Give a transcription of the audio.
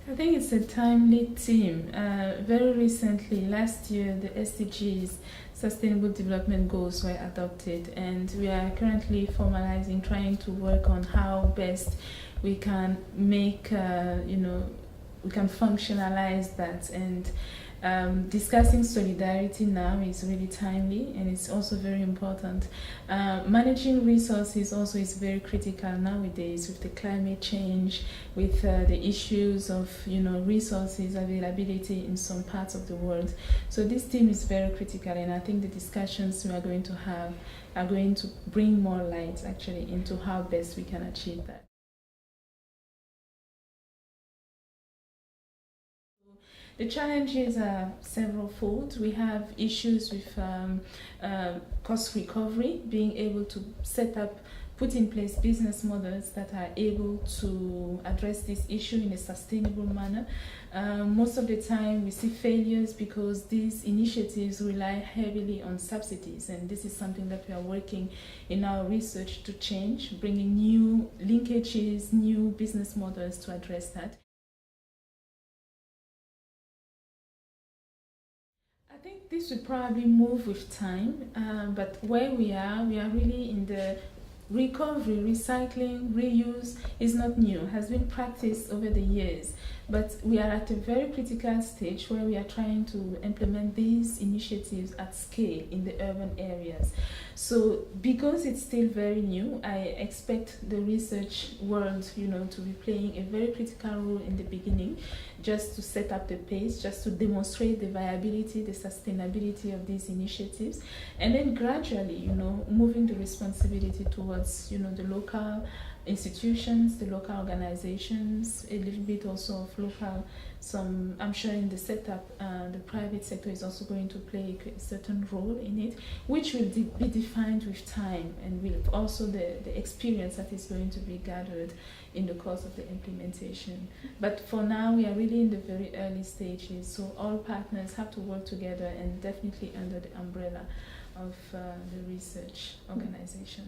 I think it's a timely theme. Very recently, last year, the SDGs, Sustainable Development Goals, were adopted, and we are currently formalizing, trying to work on how best we can make, we can functionalize that. And discussing solidarity now is really timely, and it's also very important. Managing resources also is very critical nowadays with the climate change, with the issues of resources availability in some parts of the world. So this theme is very critical, and I think the discussions we are going to have are going to bring more light actually into how best we can achieve that. The challenges are several-fold. We have issues with cost recovery, being able to put in place business models that are able to address this issue in a sustainable manner. Most of the time we see failures because these initiatives rely heavily on subsidies, and this is something that we are working in our research to change, bringing new linkages, new business models to address that. I think this will probably move with time, but where we are really in the recovery, recycling, reuse is not new, has been practiced over the years. But we are at a very critical stage where we are trying to implement these initiatives at scale in the urban areas. So because it's still very new, I expect the research world, to be playing a very critical role in the beginning, just to set up the pace, just to demonstrate the viability, the sustainability of these initiatives, and then gradually, moving the responsibility towards, the local institutions, the local organizations, a little bit also of local, I'm sure in the setup, the private sector is also going to play a certain role in it, which will be defined with time, and with also the experience that is going to be gathered in the course of the implementation. But for now, we are really in the very early stages, so all partners have to work together, and definitely under the umbrella of the research organization.